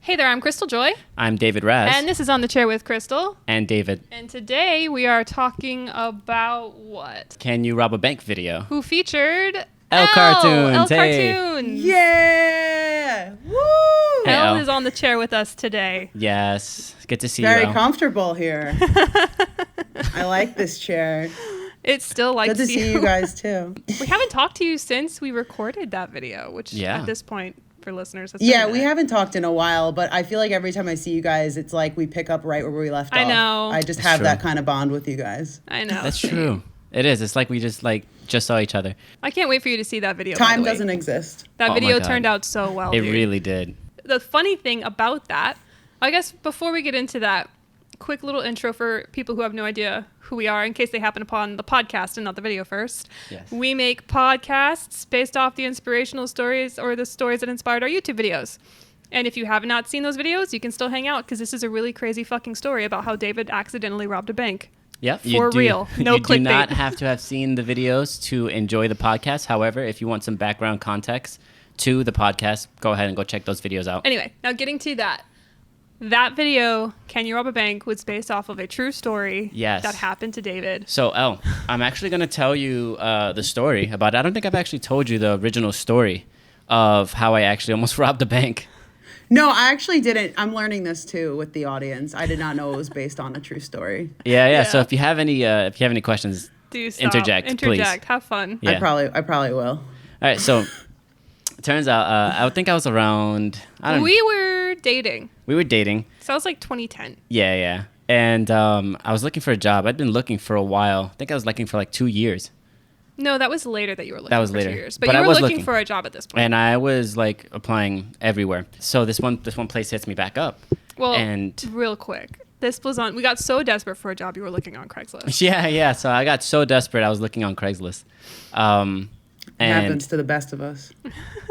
Hey there, I'm Crystal Joy. I'm David Raz. And this is On the Chair with Crystal. And David. And today we are talking about what? Can You Rob a Bank video. Who featured Elle Cartoons. Elle Cartoons. Yeah! Woo! Hey, Elle Elle. is on the chair with us today. Yes. Good to see you, Very Elle. comfortable here. I like this chair. It still likes Good to see you guys too. We haven't talked to you since we recorded that video, which at this point, for listeners, that's Yeah, we haven't talked in a while, but I feel like every time I see you guys, it's like we pick up right where we left off. I know. I just That's have true. that kind of bond with you guys. I know. That's true. It is. It's like we just saw each other. I can't wait for you to see that video. by Time the way. doesn't exist. That Oh my video God. turned out so well. It dude. really did. The funny thing about that, I guess before we get into that, quick little intro for people who have no idea who we are in case they happen upon the podcast and not the video first. Yes. We make podcasts based off the inspirational stories or the stories that inspired our YouTube videos. And if you have not seen those videos, you can still hang out because this is a really crazy fucking story about how David accidentally robbed a bank. Yep. For real. No you clickbait. do not have to have seen the videos to enjoy the podcast. However, if you want some background context to the podcast, go ahead and go check those videos out. Anyway, now getting to that. That video, Can You Rob a Bank, was based off of a true story Yes. that happened to David. So, Elle, I'm actually going to tell you the story about it. I don't think I've actually told you the original story of how I actually almost robbed a bank. No, I actually didn't. I'm learning this too with the audience. I did not know it was based on a true story. Yeah. So if you have any questions, Do stop. interject, please. Have fun. Yeah. I probably will. All right. So it turns out I think I was around. We were dating. We were dating. So that was like 2010. Yeah. And I was looking for a job. I'd been looking for a while. I think I was looking for like 2 years. No, that was later that you were looking That was for later. 2 years. But But you I were was looking looking. for a job at this point. And I was like applying everywhere. So this one place hits me back up. Well, and real quick. This was on, we got so desperate for a job you were looking on Craigslist. yeah. So I got so desperate. I was looking on Craigslist. And Happens to the best of us.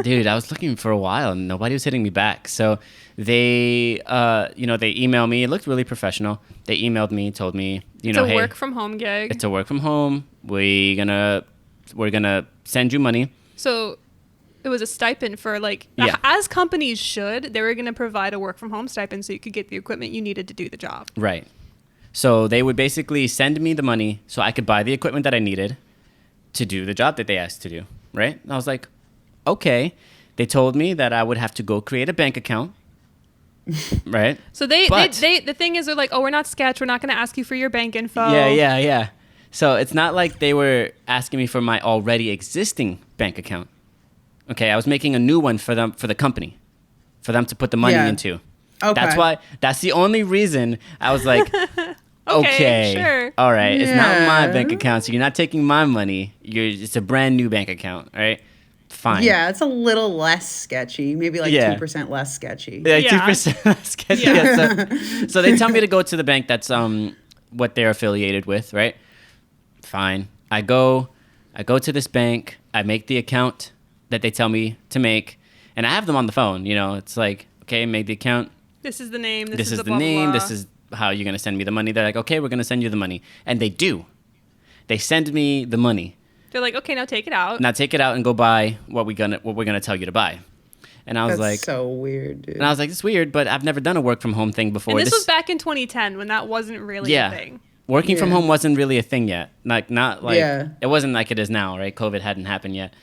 dude, I was looking for a while and nobody was hitting me back. So they emailed me. It looked really professional. They emailed me, told me, It's a hey, work from home gig. it's a work from home. We're gonna send you money. So it was a stipend for Yeah. as companies should, they were going to provide a work from home stipend so you could get the equipment you needed to do the job. Right. So they would basically send me the money so I could buy the equipment that I needed to do the job that they asked to do. Right. And I was like, okay. They told me that I would have to go create a bank account. Right. So But- the thing is, they're like, oh, we're not sketch. We're not going to ask you for your bank info. Yeah. So it's not like they were asking me for my already existing bank account. Okay, I was making a new one for them, for the company, for them to put the money Yeah. into. Okay. That's the only reason I was like, okay, sure. all right, it's not my Yeah. bank account, so you're not taking my money. It's a brand new bank account, all right? Fine. Yeah, it's a little less sketchy. Maybe like Yeah. 2% less sketchy. Yeah, Yeah. 2% sketchy. Yeah. Yeah, so they tell me to go to the bank that's what they're affiliated with, right? Fine. I go to this bank. I make the account that they tell me to make, and I have them on the phone. It's like, okay, make the account. This is the name. This is the the blah, name. blah, This is how you're gonna send me the money. They're like, okay, we're gonna send you the money, and they do. They send me the money. They're like, okay, now take it out. Now take it out and go buy what we're gonna tell you to buy. And I was That's like, so weird, dude. and I was like, it's weird, but I've never done a work from home thing before. And this was back in 2010 when that wasn't really a thing. Working from Yeah. home wasn't really a thing yet. Yeah. It wasn't like it is now, right? COVID hadn't happened yet.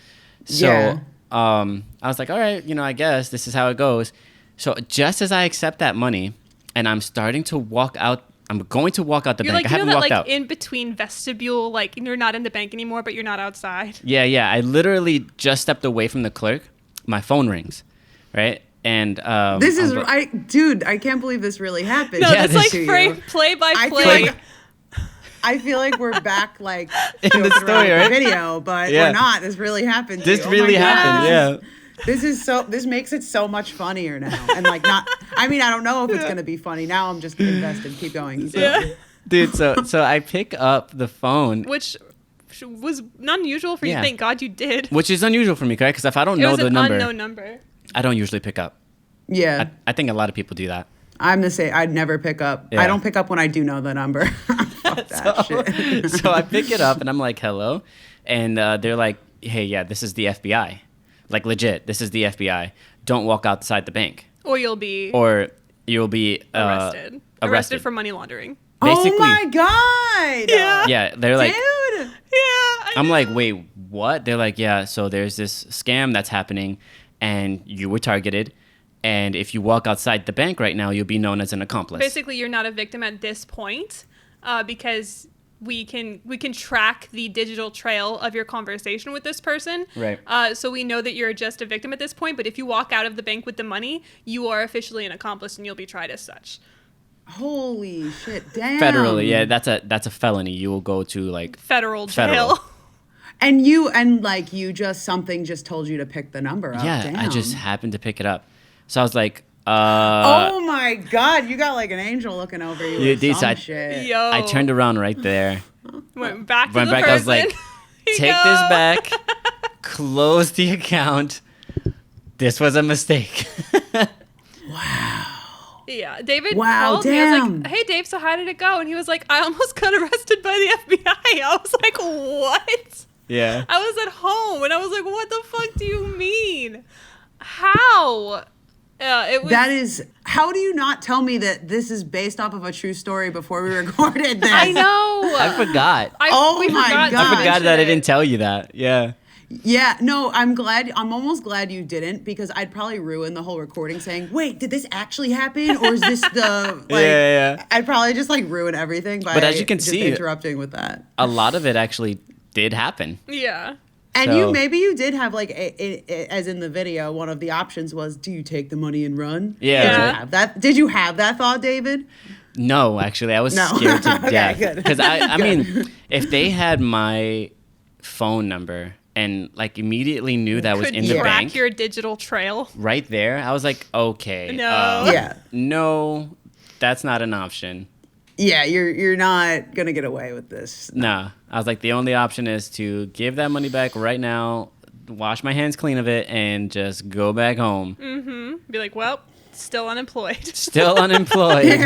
So Yeah. I was like, all right, I guess this is how it goes. So just as I accept that money and I'm starting to walk out, I'm going to walk out the You're bank. like, I you know haven't that walked out. in between vestibule, like you're not in the bank anymore, but you're not outside. Yeah. I literally just stepped away from the clerk. My phone rings, right? And This is, I'm dude, I can't believe this really happened. No, Yeah, that's like to you. play by I play. I feel like we're back like In the joking around story, with right? the video, but Yeah. we're not. This really happened. to this you. Oh really my happened. God. Yeah. This makes it so much funnier now. And like not I mean, I don't know if it's gonna be funny. Now I'm just invested. Keep going. Yeah. Dude, so I pick up the phone, Which was not unusual for you. Yeah. Thank God you did. which is unusual for me, correct? Because if I don't It know was the an number, unknown number. I don't usually pick up. Yeah. I think a lot of people do that. I'm the same. I'd never pick up. Yeah. I don't pick up when I do know the number. Fuck that shit. So I pick it up and I'm like, hello. And they're like, hey, yeah, this is the FBI. Like legit, this is the FBI. Don't walk outside the bank. Or you'll be arrested. Arrested for money laundering. Basically, oh my God. Yeah. yeah, they're like, Dude. Yeah. I'm like, wait, what? They're like, yeah, so there's this scam that's happening, and you were targeted, and if you walk outside the bank right now, you'll be known as an accomplice. Basically, you're not a victim at this point because we can track the digital trail of your conversation with this person. Right. So we know that you're just a victim at this point, but if you walk out of the bank with the money, you are officially an accomplice and you'll be tried as such. Holy shit. Damn. Federally, yeah, that's a felony. You will go to like Federal jail. Federal. Something just told you to pick the number up. Yeah, Damn. I just happened to pick it up. So I was like, oh my God, you got like an angel looking over you. Yeah, With dude, some I- shit. Yo. I turned around right there. Went back to Went the back, person. I was like, Here you take go. this back, close the account. This was a mistake. Yeah, David Wow, called me. I was damn. like, hey, Dave, so how did it go? And he was like, I almost got arrested by the FBI. I was like, what? Yeah. I was at home, and I was like, what the fuck do you mean? How? It was... That is, how do you not tell me that this is based off of a true story before we recorded this? I know. I forgot. Oh we my forgot to God. I forgot mention that I it. didn't tell you that. Yeah. Yeah, no, I'm almost glad you didn't because I'd probably ruin the whole recording saying, wait, did this actually happen? Or is this the, like, Yeah. I'd probably just like ruin everything by But as you can just see- interrupting with that. A lot of it actually did happen. Yeah. And So- maybe you did have like, as in the video, one of the options was, do you take the money and run? Yeah. Did you Yeah. have that? Did you have that thought, David? No, actually, I was No. scared to Okay, death. good. Because I Good. mean, if they had my phone number and like immediately knew that was Could in the track bank your digital trail. right there, I was like, okay. No. Yeah. No, that's not an option. Yeah, you're not gonna get away with this. Nah. I was like, the only option is to give that money back right now, wash my hands clean of it, and just go back home. Be like, well, still unemployed. Still unemployed,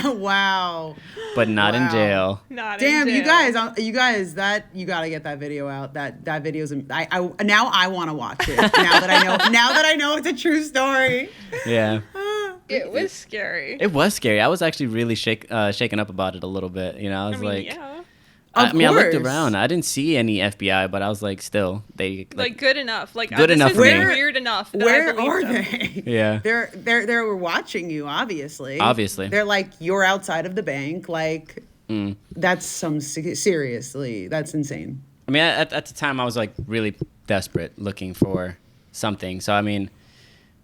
Wow. but not in Wow. jail. Not Damn, in you jail. guys, that you gotta get that video out. That video's. I now I want to watch it. Now that I know it's a true story. Yeah. It was scary. It was scary. I was actually really shaken up about it a little bit. You know, I was like, yeah. Of I looked course. around. I didn't see any FBI, but I was like, still, they Like good enough. Like Good this enough is for me. weird enough. That I Where believe are them. they? Yeah. They're watching you. Obviously. Obviously. They're like you're outside of the bank. Like that's seriously. That's insane. I mean, at the time, I was like really desperate, looking for something. So I mean,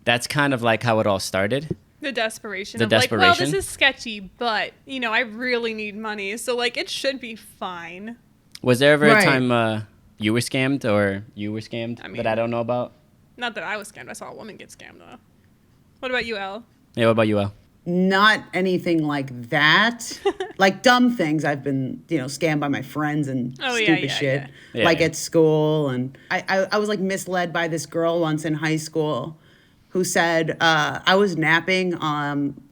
that's kind of like how it all started. The desperation The of like, well, this desperation. is sketchy, but I really need money, so like it should be fine. Was there ever Right. a time you were scammed or you were scammed I mean- that I don't know about? Not that I was scammed. I saw a woman get scammed though. What about you, Al? Yeah. What about you, Al? Not anything like that. Like dumb things. I've been, scammed by my friends and Oh, yeah, stupid yeah, shit. yeah. Like Yeah. at school. And I was like misled by this girl once in high school who said I was napping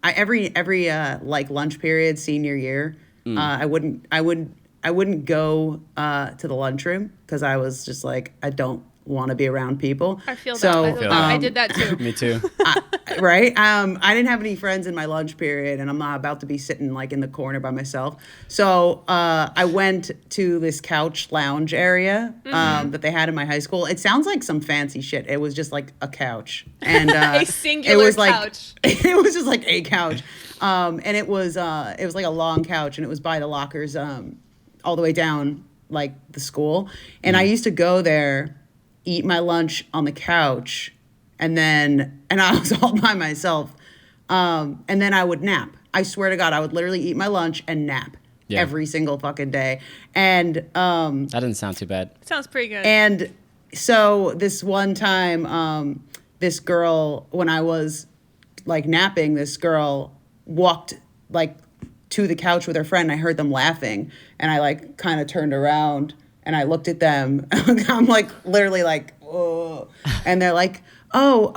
every like lunch period senior year. I wouldn't go to the lunchroom because I was just like, I don't want to be around people. I feel So, that. I, feel that. I um, did that too. Me too. right? I didn't have any friends in my lunch period, and I'm not about to be sitting like in the corner by myself. So I went to this couch lounge area that they had in my high school. It sounds like some fancy shit. It was just like a couch, and A singular it was like, couch. It was just like a couch, and it was like a long couch, and it was by the lockers, all the way down like the school. And I used to go there, eat my lunch on the couch, and I was all by myself. And then I would nap. I swear to God, I would literally eat my lunch and nap Yeah. every single fucking day. And That didn't sound too bad. Sounds pretty good. and so this one time, this girl, when I was like napping, this girl walked like to the couch with her friend. I heard them laughing, and I like kind of turned around and I looked at them. I'm like literally like, oh, and they're like, oh,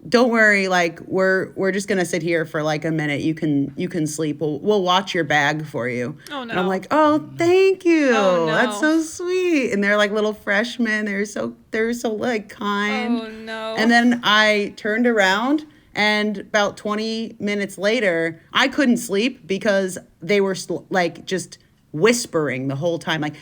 don't worry, like we're just gonna sit here for like a minute. You can sleep. We'll watch your bag for you. Oh, no. And I'm like, oh, thank you. Oh, no. That's so sweet. And they're like little freshmen. They're so like kind. Oh, no. And then I turned around And about 20 minutes later, I couldn't sleep because they were like just whispering the whole time, like,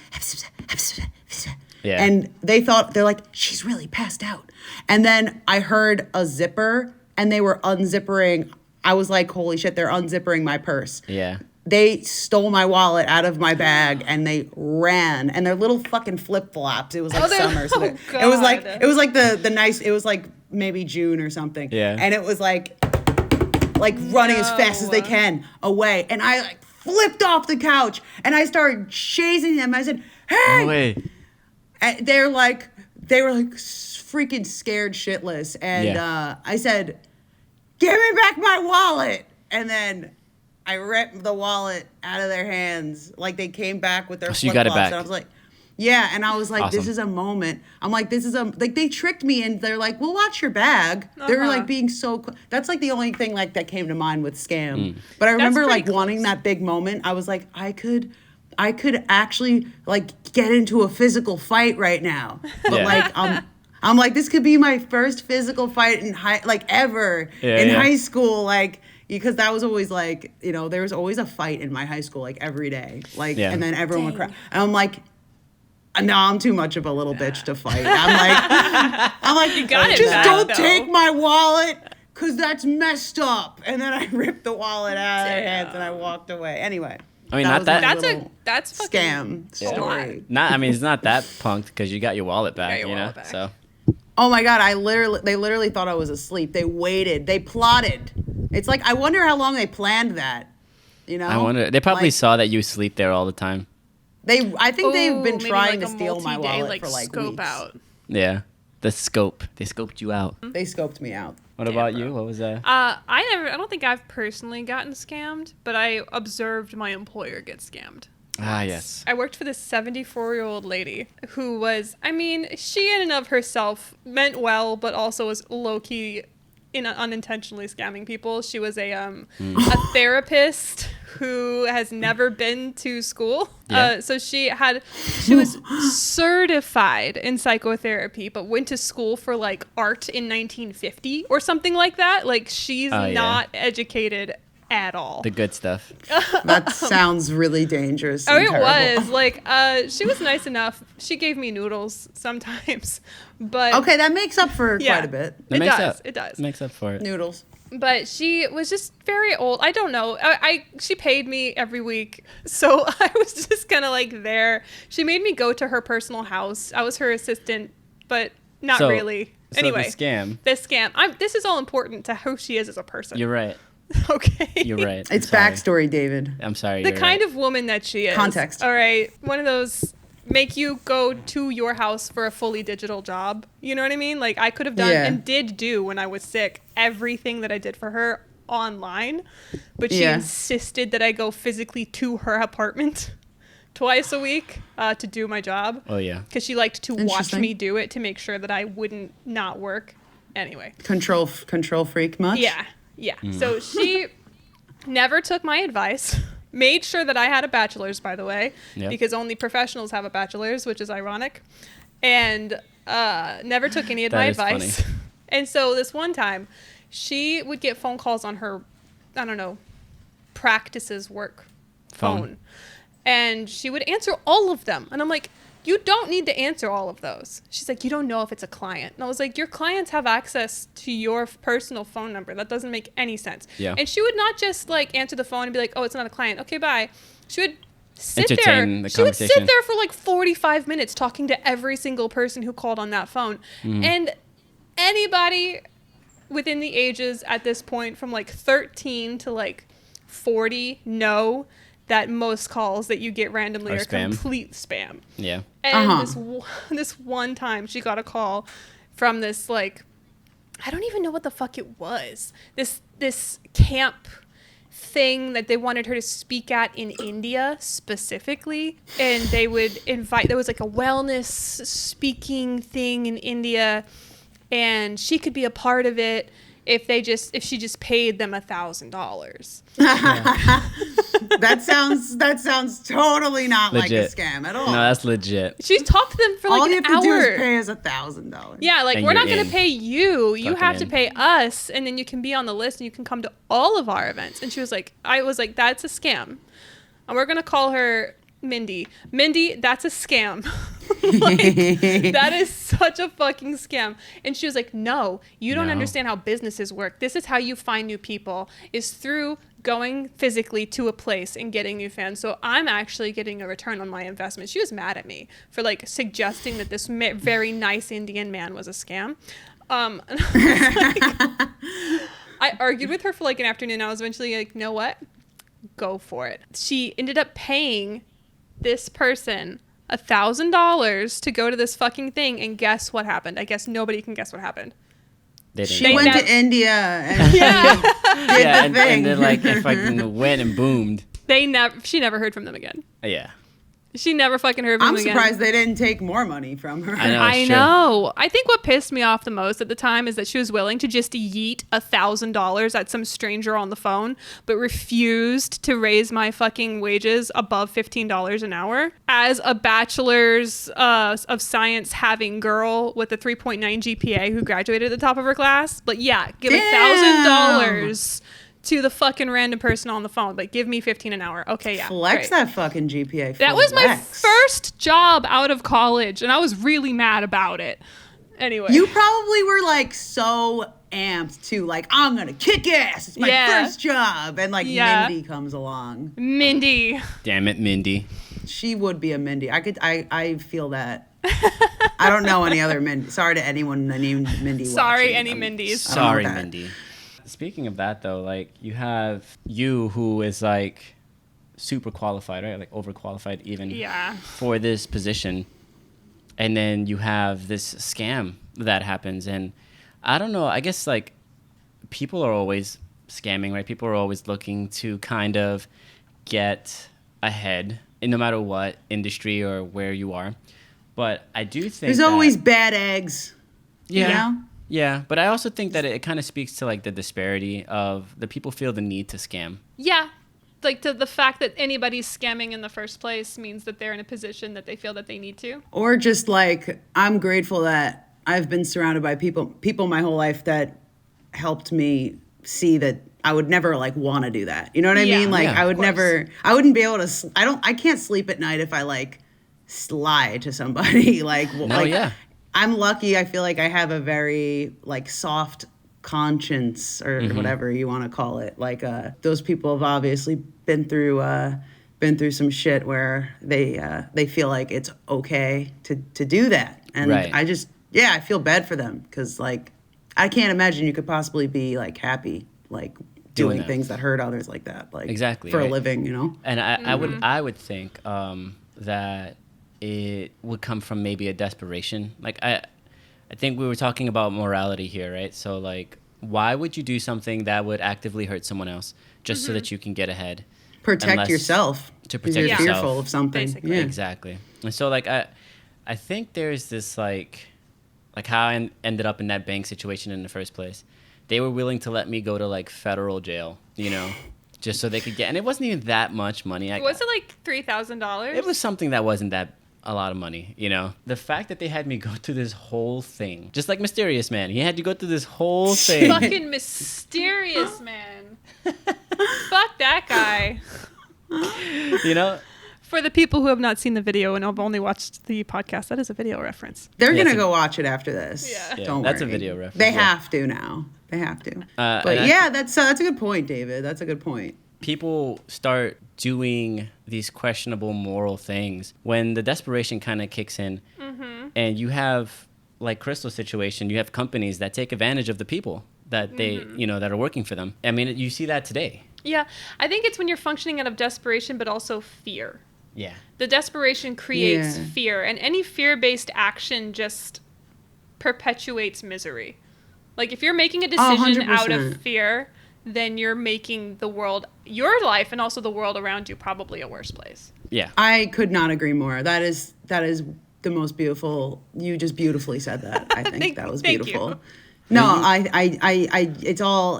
Yeah. and they're like, she's really passed out. And then I heard a zipper and they were unzippering. I was like, holy shit, they're unzippering my purse. Yeah. They stole my wallet out of my bag and they ran, and their little fucking flip flops. It was like summer, so it was like the nice. It was like maybe June or something. Yeah. And it was like running as fast as they can away, and I like flipped off the couch and I started chasing them. I said, "Hey!" No way. And they were like freaking scared shitless, and I said, "Give me back my wallet!" And then I ripped the wallet out of their hands. Like, they came back with their So you got it flip-flops. back. And I was like, yeah. And I was like, Awesome. This is a moment. I'm like, like, they tricked me, and they're like, we'll watch your bag. They were like being so, that's like the only thing like that came to mind with scam. But I remember like wanting that big moment. I was like, I could actually like get into a physical fight right now. But like, I'm like, this could be my first physical fight in high school. Like, because that was always like, there was always a fight in my high school, like every day. Like, and then everyone would cry. And I'm like, no, I'm too much of a little bitch to fight. I'm like, You got it just back, don't though. take my wallet, because that's messed up. And then I ripped the wallet out of their hands and I walked away. Anyway. I mean, that not was that. my That's little fucking scam story. I mean, it's not that punked because you got your wallet back. your wallet back. So Oh my God, they literally thought I was asleep. They waited. They plotted. It's like, I wonder how long they planned that. I wonder. They probably saw that you sleep there all the time. I think they've been maybe trying like to a steal my multi-day, wallet for like scope weeks. out. Yeah. The scope. They scoped you out. They scoped me out. What about you? What was that? I don't think I've personally gotten scammed, but I observed my employer get scammed. Yes. I worked for this 74-year-old lady who was, she in and of herself meant well, but also was low-key unintentionally scamming people. She was a therapist who has never been to school. Yeah. So she was certified in psychotherapy, but went to school for like art in 1950 or something like that. Like, she's not educated at all. The good stuff. That sounds really dangerous. Oh, and it terrible. was like she was nice enough. She gave me noodles sometimes, but Okay, that makes up for Yeah. quite a bit. It does. Makes up for it. Noodles. But she was just very old. I don't know. She paid me every week, so I was just kind of like there. She made me go to her personal house. I was her assistant, but not really. Anyway, the scam. this scam. This is all important to who she is as a person. You're right. Okay. You're right. It's Sorry. backstory, David. I'm sorry. The you're kind right. of woman that she is. Context. All right. One of those make you go to your house for a fully digital job. You know what I mean? Like, I could have done and did do when I was sick everything that I did for her online, but she insisted that I go physically to her apartment twice a week to do my job. Oh, yeah. Because she liked to watch Interesting. me do it to make sure that I wouldn't not work. Anyway. Control freak much? Yeah. Yeah. So she never took my advice. Made sure that I had a bachelor's, by the way, because only professionals have a bachelor's, which is ironic. And never took any of my advice. Funny. And so this one time, she would get phone calls on her, I don't know, practices work phone. And she would answer all of them. And I'm like, you don't need to answer all of those. She's like, you don't know if it's a client. And I was like, your clients have access to your personal phone number. That doesn't make any sense. Yeah. And she would not just like answer the phone and be like, oh, it's not a client. Okay, bye. She would sit Entertain there. the She would sit conversation. there for like 45 minutes talking to every single person who called on that phone. And anybody within the ages at this point from like 13 to like 40 know that most calls that you get randomly are spam. complete spam. Yeah. And this one time she got a call from this, like, I don't even know what the fuck it was. This camp thing that they wanted her to speak at in India specifically. And they would invite, there was like a wellness speaking thing in India, and she could be a part of it if she just paid them $1,000. That sounds totally not Legit. like a scam at all. No, that's legit. She talked to them for like all you an have to hour. do is pay us $1,000. Yeah, like And we're you're not going in. to pay you. You Fucking have to in. pay us, and then you can be on the list, and you can come to all of our events. And she was like, I was like, that's a scam, and we're going to call her Mindy. Mindy, that's a scam. Like, that is such a fucking scam. And she was like, no, you don't No. understand how businesses work. This is how you find new people, is through going physically to a place and getting new fans. So I'm actually getting a return on my investment. She was mad at me for like suggesting that this very nice Indian man was a scam. And I was like, I argued with her for like an afternoon. I was eventually like, you know what? Go for it. She ended up paying this person $1,000 to go to this fucking thing, and guess what happened? I guess nobody can guess what happened. They didn't She go. went never- to India and Yeah. did Yeah, the and thing. then like it fucking went and boomed. She never heard from them again. Yeah. She never fucking heard from I'm them again. surprised they didn't take more money from her. I know. I it's true. know. I think what pissed me off the most at the time is that she was willing to just yeet $1,000 at some stranger on the phone, but refused to raise my fucking wages above $15 an hour. As a bachelor's of science having girl with a 3.9 GPA who graduated at the top of her class, but yeah, give $1,000 to the fucking random person on the phone, but give me $15 an hour. Okay, yeah. Flex great. that fucking GPA. That was my Flex. first job out of college, and I was really mad about it. Anyway. You probably were like so amped too, like I'm gonna kick ass. It's my Yeah. first job, and like Yeah. Mindy comes along. Mindy. Damn it, Mindy. She would be a Mindy. I feel that. I don't know any other Mindy. Sorry to anyone named Mindy. Sorry, watching. any I'm- Mindys. I don't know Sorry, that. Mindy. Speaking of that, though, like you have you who is like super qualified, right? Like overqualified even Yeah. for this position. And then you have this scam that happens. And I don't know, I guess like people are always scamming, right? People are always looking to kind of get ahead in no matter what industry or where you are. But I do think There's that- always bad eggs. yeah. You know? Yeah, but I also think that it kind of speaks to like the disparity of the people feel the need to scam. Yeah. Like the fact that anybody's scamming in the first place means that they're in a position that they feel that they need to. Or just like I'm grateful that I've been surrounded by people my whole life that helped me see that I would never like want to do that. You know what I Yeah. mean? Like Yeah, I would of course. I wouldn't be able to. I can't sleep at night if I like lie to somebody. Like like yeah. I'm lucky. I feel like I have a very like soft conscience or whatever you want to call it. Like those people have obviously been through some shit where they feel like it's okay to do that. And Right. I feel bad for them because like I can't imagine you could possibly be like happy like doing that. things that hurt others like that, like Exactly, for a right. living, you know. And I would think that it would come from maybe a desperation. Like I think we were talking about morality here, right? So like, why would you do something that would actively hurt someone else just so that you can get ahead? Protect Unless- yourself. to 'cause protect you're yourself. fearful of something. Basically. Yeah. Exactly. And so like I think there's this like how I ended up in that bank situation in the first place. They were willing to let me go to like federal jail, you know, just so they could get, and it wasn't even that much money. Was it like $3,000? It was something that wasn't that a lot of money, you know. The fact that they had me go through this whole thing, just like Mysterious Man, he had to go through this whole thing. fucking mysterious man. Fuck that guy. You know, For the people who have not seen the video and have only watched the podcast, that is a video reference. They're Yeah, gonna it's a- go watch it after this. Yeah. Yeah, Don't that's a worry. video reference, They yeah. have to now. They have to. and But I yeah, that's a good point, David. That's a good point. people start doing these questionable moral things when the desperation kind of kicks in, and you have like Crystal's situation. You have companies that take advantage of the people that they, you know, that are working for them. I mean, you see that today. Yeah, I think it's when you're functioning out of desperation, but also fear. Yeah. The desperation creates Yeah. fear, and any fear-based action just perpetuates misery. Like if you're making a decision out of 100%. fear, then you're making the world, your life, and also the world around you, probably a worse place. Yeah. I could not agree more. That is the most beautiful. You just beautifully said that. I think that was thank beautiful. you. No, I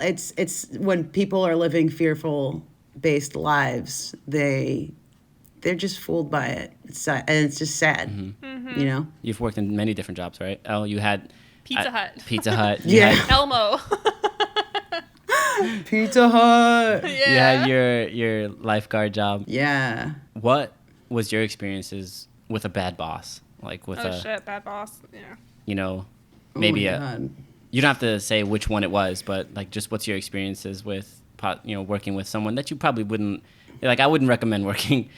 it's when people are living fearful based lives, they're just fooled by it. It's sad, and it's just sad, you know. You've worked in many different jobs, right? Oh, you had Pizza Hut. Pizza Hut. Yeah. Elmo. Pizza Hut. Yeah. You had your lifeguard job. Yeah. What was your experiences with a bad boss? Like with Shit, bad boss. Yeah. you know, Oh maybe my God. you don't have to say which one it was, but like just what's your experiences with working with someone that you probably wouldn't like. I wouldn't recommend working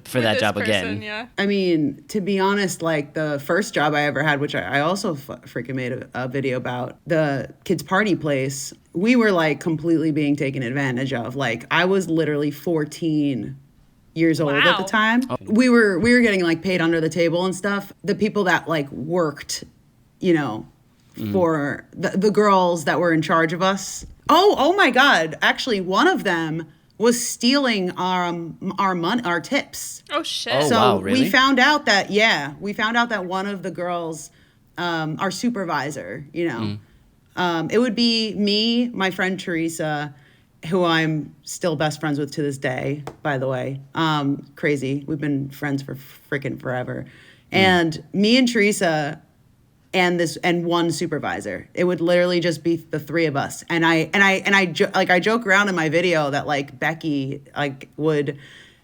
for that This job person, again. Yeah. I mean, to be honest, like the first job I ever had, which I also freaking made a video about, the kids' party place, we were like completely being taken advantage of. Like I was literally 14 years old at the Wow. time. We were getting like paid under the table and stuff. The people that like worked, you know, for the girls that were in charge of us. Oh my God! Actually, one of them was stealing our money, our tips. Oh shit. Oh, So wow, really? we found out that one of the girls, our supervisor, you know, it would be me, my friend Teresa, who I'm still best friends with to this day, by the way. Crazy. We've been friends for freaking forever. And me and Teresa and one supervisor. It would literally just be the three of us. And I joke around in my video that like Becky like would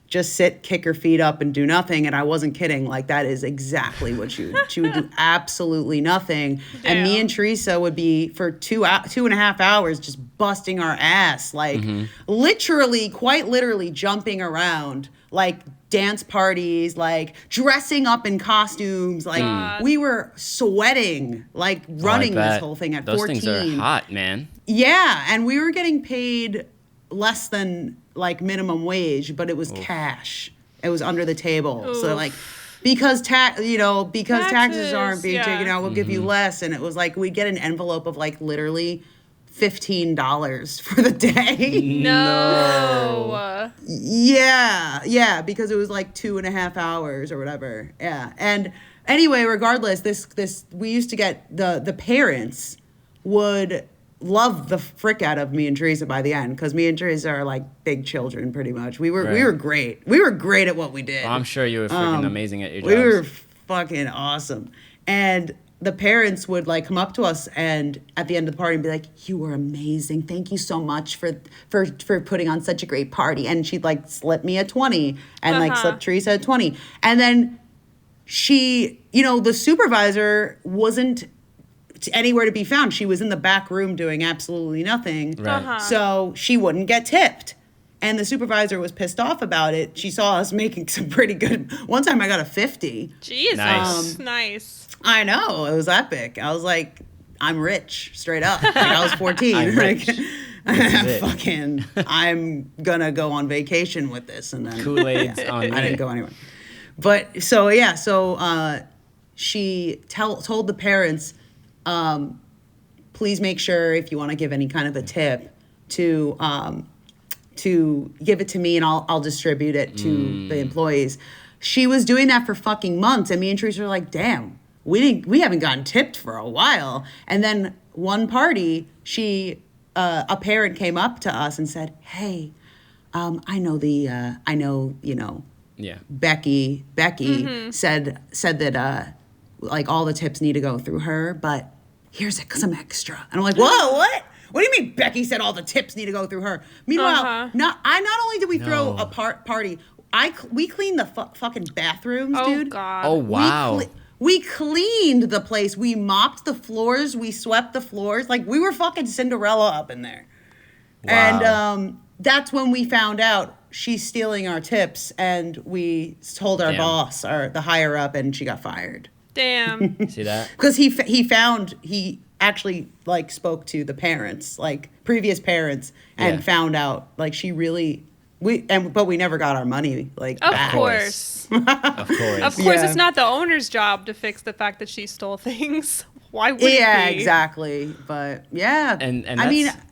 just sit, kick her feet up and do nothing. And I wasn't kidding. Like that is exactly what she would do absolutely nothing. And me Damn. and Teresa would be for 2.5 hours just busting our ass, like quite literally jumping around, like dance parties, like dressing up in costumes. Like God. we were sweating, like running this bet. whole thing at Those 14. things are hot, man. Yeah, and we were getting paid less than like minimum wage, but it was cash. It was under the table. So like because taxes aren't being Taxes, taken yeah. out, we'll give you less. And it was like we'd get an envelope of like literally $15 for the day. No. Yeah, because it was like 2.5 hours or whatever. Yeah, and anyway, regardless, this we used to get the parents would love the frick out of me and Teresa by the end, because me and Teresa are like big children pretty much. We were great. We were great at what we did. Well, I'm sure you were freaking amazing at your jobs. We were fucking awesome. And the parents would like come up to us and at the end of the party and be like, "You were amazing. Thank you so much for putting on such a great party." And she'd like slip me a 20 and like slip Teresa a 20. And then she, the supervisor wasn't anywhere to be found. She was in the back room doing absolutely nothing. Right. So she wouldn't get tipped. And the supervisor was pissed off about it. She saw us making some pretty good. One time I got a 50. Jesus. Nice. Nice. I know. It was epic. I was like, I'm rich, straight up. Like, I was 14. I'm like, rich. is it. I'm going to go on vacation with this. And then Kool-Aid's on me. I didn't go anywhere. But she told the parents, please make sure if you want to give any kind of a tip to give it to me and I'll distribute it to the employees. She was doing that for fucking months, and me and Teresa were like, damn, we haven't gotten tipped for a while. And then one party, a parent came up to us and said, "Hey, I know Yeah. Becky said that like all the tips need to go through her, but here's some extra." And I'm like, "Whoa, what? What do you mean Becky said all the tips need to go through her?" Meanwhile, not only did we throw a party, we cleaned the fucking bathrooms, Oh, dude. God. Oh, wow. We cleaned the place. We mopped the floors. We swept the floors. Like we were fucking Cinderella up in there. Wow. And that's when we found out she's stealing our tips, and we told our Damn. boss, the higher up, and she got fired. Damn. See that? Because he actually like spoke to the parents, like previous parents, and Yeah. found out like she really but we never got our money like Of back. course. Of course. Of course, Yeah. it's not the owner's job to fix the fact that she stole things. Why would it Yeah, be? exactly. But yeah, And I mean, that's-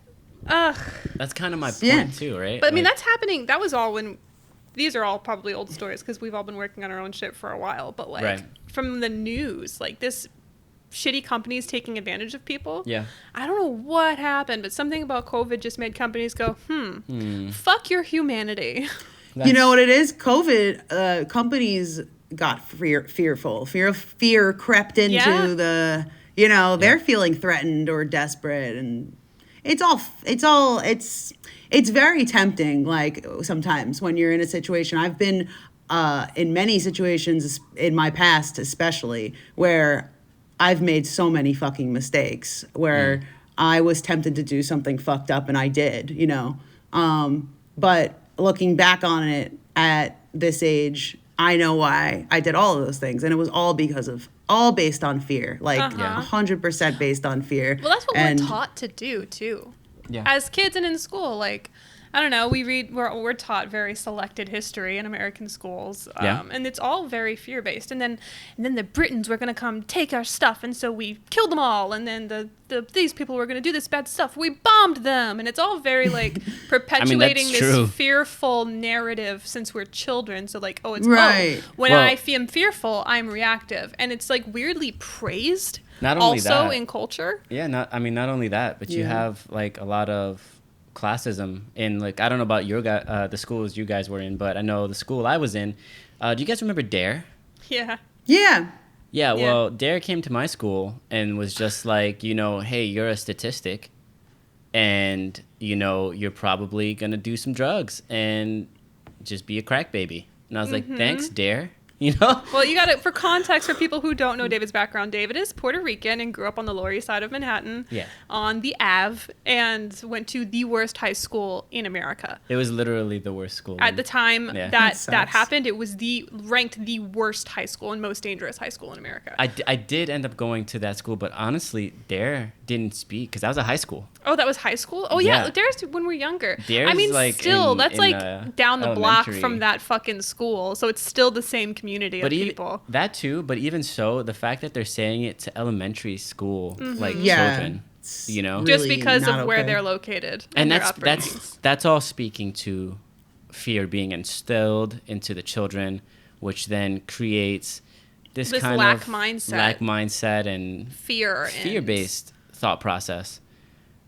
Ugh. That's kind of my point Yeah. too, right? But I mean, Like, that's happening. That was all when. These are all probably old stories because we've all been working on our own shit for a while. But like Right. from the news, like this shitty companies taking advantage of people. Yeah. I don't know what happened, but something about COVID just made companies go, fuck your humanity. You know what it is? COVID, companies got fearful. Fear crept into Yeah. they're feeling threatened or desperate, and it's very tempting. Like sometimes when you're in a situation, I've been in many situations in my past, especially where I've made so many fucking mistakes where I was tempted to do something fucked up and I did, but looking back on it at this age, I know why I did all of those things, and it was all based on fear, like 100% based on fear. Well, that's what we're taught to do too. Yeah. As kids and in school, like, I don't know, we're taught very selected history in American schools, and it's all very fear-based. And then the Britons were going to come take our stuff, and so we killed them all. And then these people were going to do this bad stuff. We bombed them, and it's all very like perpetuating this fearful narrative since we're children. So like, when I am fearful, I'm reactive, and it's like weirdly praised. Not only also that, in culture. Yeah, not only that, but you have like a lot of classism in, like, I don't know about the schools you guys were in, but I know the school I was in. Do you guys remember Dare? Yeah. Yeah, well, Dare came to my school and was just like, hey, you're a statistic, and you're probably gonna do some drugs and just be a crack baby. And I was like, thanks, Dare. Well, you got it for context for people who don't know David's background. David is Puerto Rican and grew up on the Lower East Side of Manhattan, on the Ave, and went to the worst high school in America. It was literally the worst school at the time that happened. It was ranked the worst high school and most dangerous high school in America. I did end up going to that school, but honestly, Dare didn't speak because that was a high school. Oh, that was high school? Oh, yeah. Dare's when we're younger. Dare's that's like down the block from that fucking school. So it's still the same community of people. That too, but even so, the fact that they're saying it to elementary school, children, just really because of where they're located. And that's all speaking to fear being instilled into the children, which then creates this kind lack of mindset and fear-based thought process.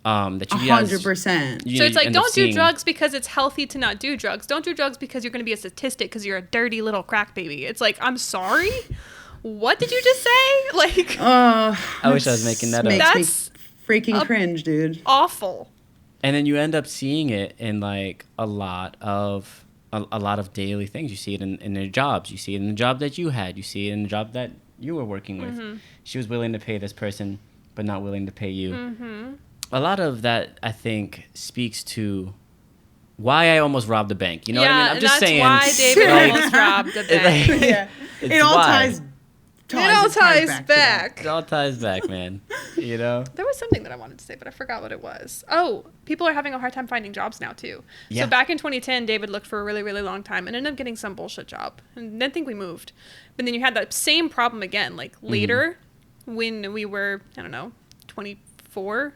That you 100%. So it's like, don't do drugs because it's healthy to not do drugs. Don't do drugs because you're going to be a statistic because you're a dirty little crack baby. It's like, I'm sorry? What did you just say? Like, I wish I was making that up. Makes me freaking cringe, dude. Awful. And then you end up seeing it in like a lot of daily things. You see it in their jobs. You see it in the job that you had. You see it in the job that you were working with. She was willing to pay this person, but not willing to pay you. A lot of that, I think, speaks to why I almost robbed a bank. You know what I mean? I'm just saying. Why David almost robbed a bank. It all ties back. It all ties back, man. There was something that I wanted to say, but I forgot what it was. Oh, people are having a hard time finding jobs now, too. Yeah. So back in 2010, David looked for a really, really long time and ended up getting some bullshit job. And didn't think we moved. But then you had that same problem again, like later when we were, I don't know, 24.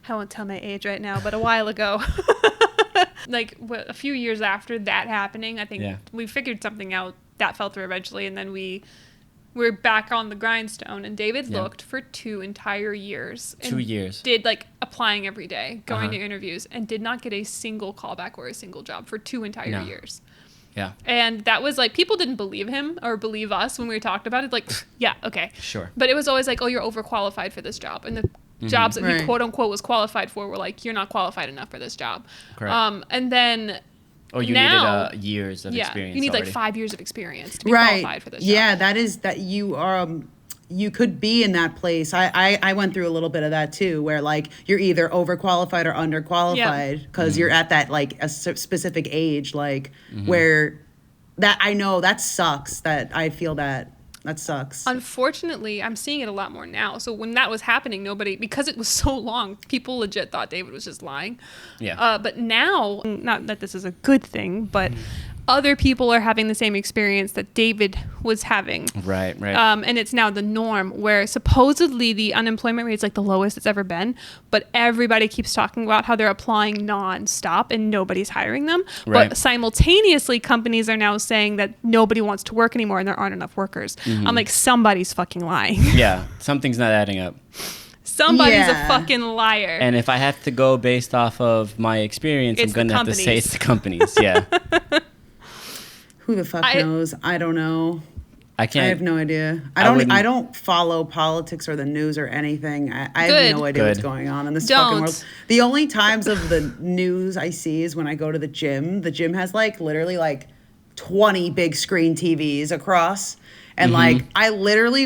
I won't tell my age right now, but a while ago. Like a few years after that happening, I think we figured something out that fell through eventually, and then we're back on the grindstone, and David looked for 2 entire years. 2 years. Did like applying every day, going to interviews, and did not get a single callback or a single job for 2 entire years. Yeah. And that was like, people didn't believe him or believe us when we talked about it. Like, yeah, okay. Sure. But it was always like, oh, you're overqualified for this job. And the jobs that he quote unquote was qualified for were like, you're not qualified enough for this job. Correct. And then you needed years of experience. You need already. like 5 years of experience to be qualified for this job. Yeah, that you are. You could be in that place. I went through a little bit of that too, where like you're either overqualified or underqualified because you're at that like a specific age, like where that I know that sucks. That I feel that sucks. Unfortunately, I'm seeing it a lot more now. So when that was happening, because it was so long, people legit thought David was just lying. Yeah. But now, not that this is a good thing, but other people are having the same experience that David was having. Right. And it's now the norm, where supposedly the unemployment rate is like the lowest it's ever been, but everybody keeps talking about how they're applying nonstop and nobody's hiring them. Right. But simultaneously, companies are now saying that nobody wants to work anymore and there aren't enough workers. I'm like, somebody's fucking lying. Yeah, something's not adding up. Somebody's a fucking liar. And if I have to go based off of my experience, It's I'm going to have to say companies. it's the companies. Yeah. Who the fuck knows? I don't know. I can't. I have no idea. wouldn't- I don't follow politics or the news or anything. I Good. have no idea what's Good. going on in this Don't. fucking world. The only times of the news I see is when I go to the gym. The gym has like literally like 20 big screen TVs across. And like I literally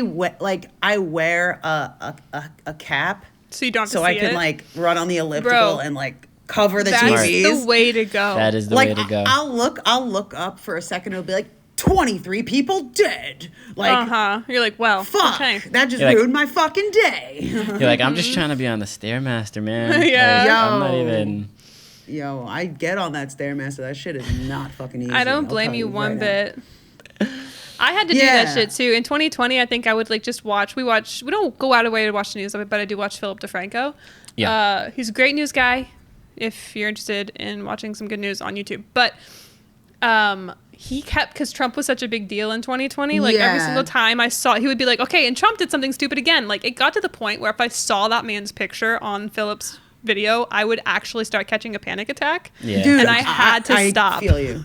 I wear a cap So you don't have to so see I can it. like run on the elliptical Bro, and like cover the That's TVs. the way to go. That is the Like way to go. I'll look up for a second. It'll be like 23 people dead. Like You're like, well, fuck, okay. that just You're like- ruined my fucking day. You're like, I'm just trying to be on the Stairmaster, man. Yeah. Like, I'm not Yo. even. Yo, I get on that Stairmaster. That shit is not fucking easy. I don't I'll blame tell you one right now. bit. I had to do Yeah. that shit too. In 2020, I think I would like just watch. We don't go out of the way to watch the news, but I do watch Philip DeFranco. Yeah. He's a great news guy if you're interested in watching some good news on YouTube. But he kept, because Trump was such a big deal in 2020, like every Yeah. single time I saw, he would be like, okay, and Trump did something stupid again. Like it got to the point where if I saw that man's picture on Philip's video, I would actually start catching a panic attack. Yeah. Dude, And I had to stop. I feel you.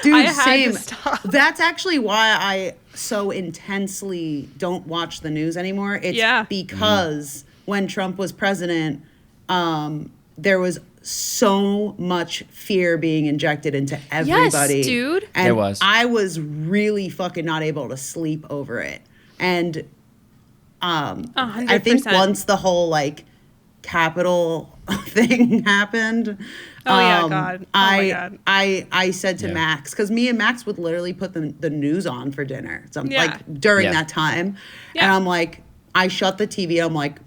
Dude, I had to same. stop. That's actually why I so intensely don't watch the news anymore. It's Yeah. because when Trump was president, there was so much fear being injected into everybody. dude. And There was. I was really fucking not able to sleep over it. And I think 100%. once the whole like Capitol thing happened. Oh, yeah, God. Oh, my God. I said to Yeah. Max, because me and Max would literally put the news on for dinner, Yeah. like during Yeah. that time, Yeah. and I'm like, I shut the TV. I'm like,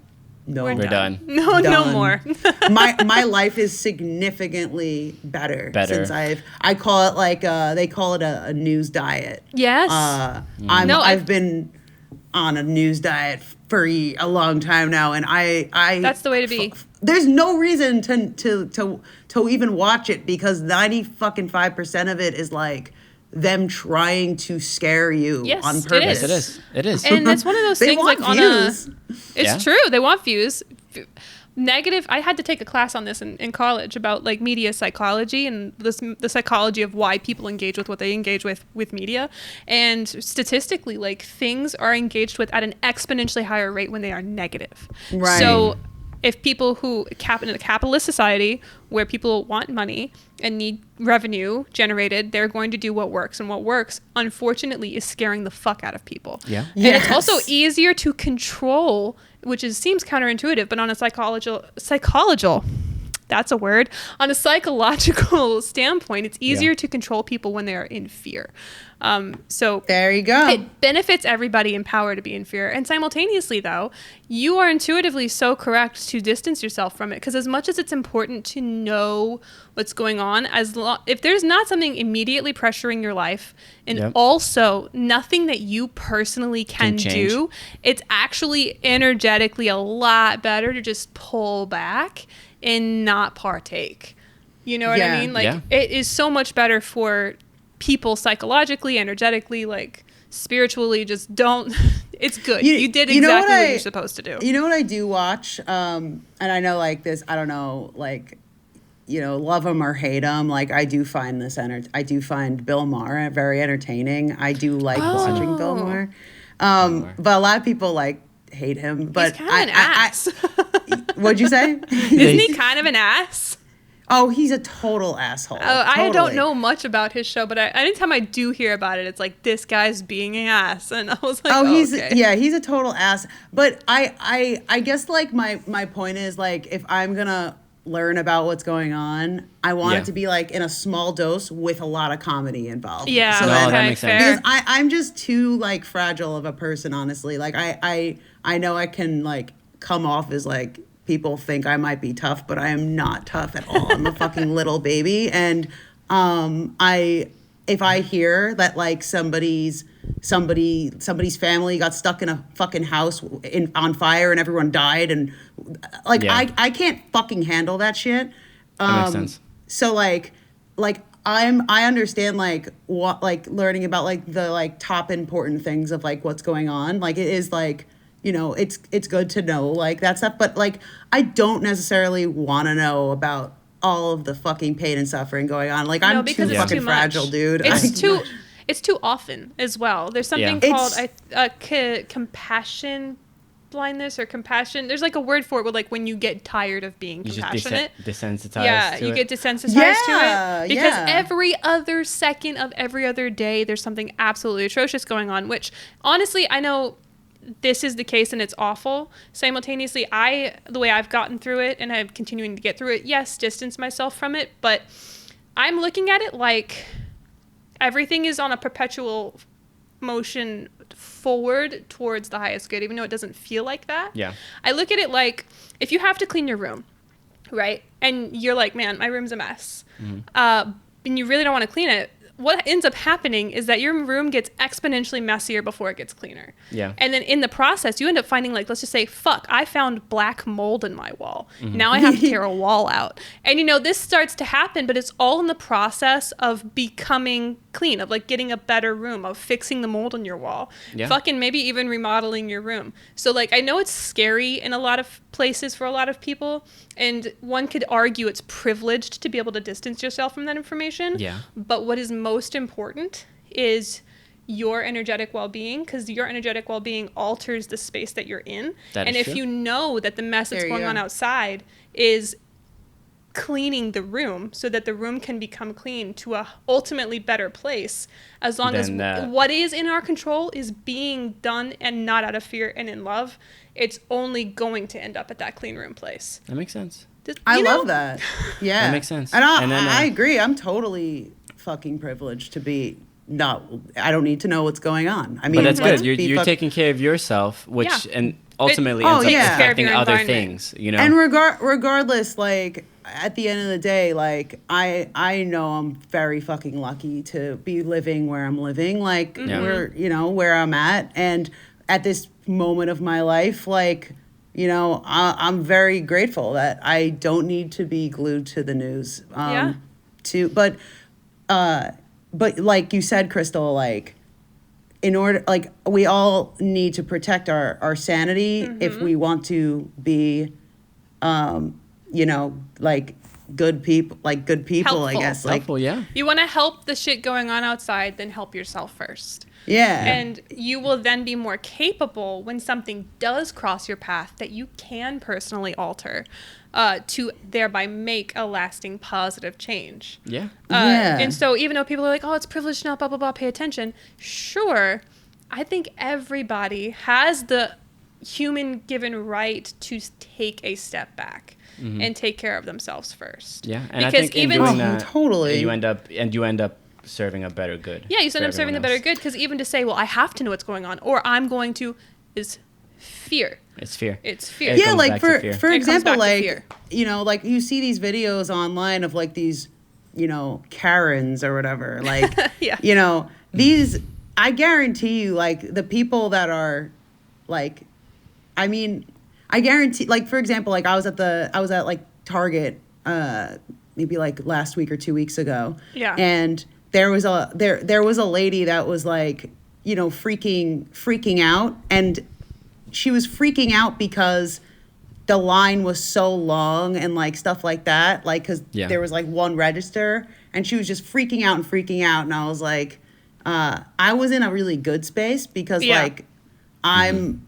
no, We're We're done. No Done. more. my life is significantly better Better. since I call it like they call it a news diet. Yes. I've been on a news diet for a long time now, and I That's the way to be. There's no reason to even watch it because 90% of it is like them trying to scare you Yes, on it purpose. Yes, it is. It is. And it's one of those They things want like on views. it's Yeah. true. They want views. Negative. I had to take a class on this in college about like media psychology and the psychology of why people engage with what they engage with media. And statistically, like things are engaged with at an exponentially higher rate when they are negative. Right. So if people who in a capitalist society where people want money and need revenue generated, they're going to do what works. And what works, unfortunately, is scaring the fuck out of people. Yeah. And it's also Yes. easier to control, which seems counterintuitive, but on a psychological, that's a word. On a psychological standpoint, it's easier Yeah. to control people when they are in fear. So There you go. it benefits everybody in power to be in fear. And simultaneously, though, you are intuitively so correct to distance yourself from it. Because as much as it's important to know what's going on, if there's not something immediately pressuring your life, and Yep. also nothing that you personally can change. do, it's actually energetically a lot better to just pull back and not partake. You know what I Yeah. mean? Like, Yeah. it is so much better for people psychologically, energetically, like spiritually. Just don't. It's good. You did you know exactly what I- you're supposed to do. You know what I do watch? And I know like this, I don't know, like, you know, love him or hate him. Like I do find I do find Bill Maher very entertaining. I do like watching Bill Oh. Maher. Maher. But a lot of people like hate him. But He's kind of an ass. What'd you say? Isn't he kind of an ass? Oh, he's a total asshole. I don't Totally. know much about his show, but anytime I do hear about it, it's like, this guy's being an ass. And I was like, Oh, he's okay. yeah, he's a total ass. But I guess like my point is like if I'm gonna learn about what's going on, I want Yeah. it to be like in a small dose with a lot of comedy involved. Yeah, So No, that, that makes sense. fair. because I'm just too like fragile of a person, honestly. Like I know I can like come off as like people think I might be tough, but I am not tough at all. I'm a fucking little baby, and I if I hear that like somebody's family got stuck in a fucking house on fire and everyone died and like I can't fucking handle that shit. That makes sense. So like I understand like what like learning about like the like top important things of like what's going on. Like it is like, you know, it's good to know like that stuff, but like I don't necessarily want to know about all of the fucking pain and suffering going on. Like I'm too fucking fragile, dude. It's too often as well. There's something called compassion blindness or compassion. There's like a word for it with like when you get tired of being compassionate. Desensitized. Yeah, to you it. get desensitized to it because every other second of every other day there's something absolutely atrocious going on, which honestly I know this is the case and it's awful. Simultaneously, the way I've gotten through it and I'm continuing to get through it, yes, distance myself from it, but I'm looking at it like everything is on a perpetual motion forward towards the highest good, even though it doesn't feel like that. Yeah. I look at it like if you have to clean your room, right? And you're like, man, my room's a mess. And you really don't want to clean it. What ends up happening is that your room gets exponentially messier before it gets cleaner. Yeah. And then in the process, you end up finding like, let's just say, fuck, I found black mold in my wall. Now I have to tear a wall out. And you know, this starts to happen, but it's all in the process of becoming clean, of like getting a better room, of fixing the mold in your wall. Yeah. Fucking maybe even remodeling your room. So like, I know it's scary in a lot of places for a lot of people. And one could argue it's privileged to be able to distance yourself from that information. Yeah. But what is most important is your energetic well-being, because your energetic well-being alters the space that you're in. And if you know that the mess that's going on outside is cleaning the room so that the room can become clean to a ultimately better place, as long as what is in our control is being done and not out of fear and in love, it's only going to end up at that clean room place. That makes sense. I love that. Yeah. That makes sense. And I agree. I'm totally fucking privileged to be I don't need to know what's going on. I mean, but that's good. You're taking care of yourself, which and ultimately ends up affecting other things, you know. And regardless, like at the end of the day, like I know I'm very fucking lucky to be living where I'm living, like where I'm at, and at this moment of my life, like, you know, I'm very grateful that I don't need to be glued to the news. But like you said, Crystal, like in order, like we all need to protect our sanity if we want to be, you know, like good people, helpful. I guess. Helpful, yeah. You want to help the shit going on outside, then help yourself first. Yeah. And you will then be more capable when something does cross your path that you can personally alter to thereby make a lasting positive change. Yeah. And so even though people are like, oh, it's privileged now, blah, blah, blah, pay attention. Sure. I think everybody has the human given right to take a step back and take care of themselves first. Yeah. And because I think in doing that, totally. you end up serving a better good. Yeah, you end up serving the better good, because even to say, well, I have to know what's going on, or I'm going to, is fear. It's fear. It's fear. Yeah, like for example, like, you know, like you see these videos online of like these, you know, Karens or whatever, like, you know, these, I guarantee you, like the people that are like, I mean, I guarantee, like, for example, like I was at like Target, maybe like last week or 2 weeks ago. Yeah. And there was a lady that was like, you know, freaking out, and she was freaking out because the line was so long and like stuff like that, like because there was like one register, and she was just freaking out, and I was like, I was in a really good space because like I'm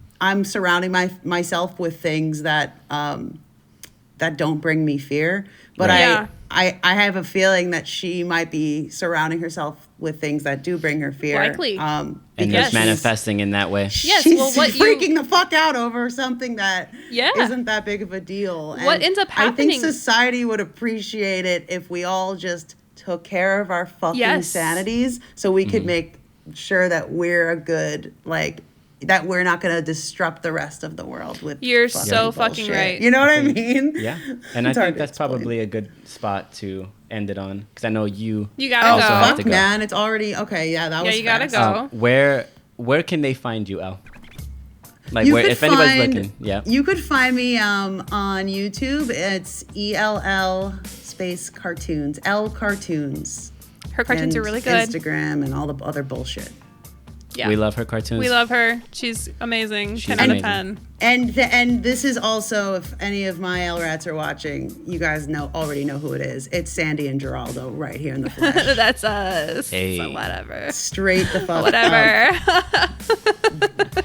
surrounding myself with things that that don't bring me fear, but I have a feeling that she might be surrounding herself with things that do bring her fear. Likely. And it's manifesting in that way. Yes. She's well, what freaking the fuck out over something that Yeah. isn't that big of a deal. And what ends up happening? I think society would appreciate it if we all just took care of our fucking sanities, so we could make sure that we're a good, like, that we're not going to disrupt the rest of the world with. You're so fucking bullshit. right. You know what I mean? Yeah, and I It's hard think to that's explain. probably a good spot to end it on because I know you. You gotta Oh, go. have to fuck, go. man. It's already, okay, yeah, that Yeah, was you gotta fast. go. Where can they find you, El? Like, You where could if anybody's find- looking, yeah. You could find me on YouTube. It's ELL space cartoons. L cartoons. Her cartoons and are really good. Instagram and all the other bullshit. Yeah. We love her cartoons. We love her. She's amazing. She's 10 out of amazing. 10. And this is also, if any of my L rats are watching, you guys already know who it is. It's Sandy and Geraldo right here in the flesh. That's us. Hey. So whatever. Straight the fuck up. Whatever.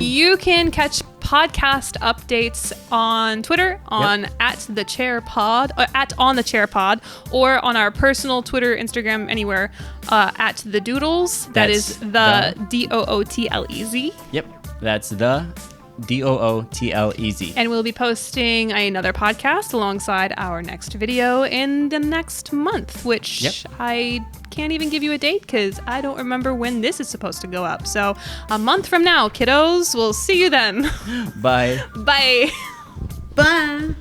You can catch podcast updates on Twitter on @thechairpod, or @onthechairpod, or on our personal Twitter, Instagram, anywhere @thedoodles. That is That's the DOOTLEZ. Yep, that's the DOOTLEZ. And we'll be posting another podcast alongside our next video in the next month, which Yep. I can't even give you a date because I don't remember when this is supposed to go up. So a month from now, kiddos, we'll see you then. Bye. Bye. Bye.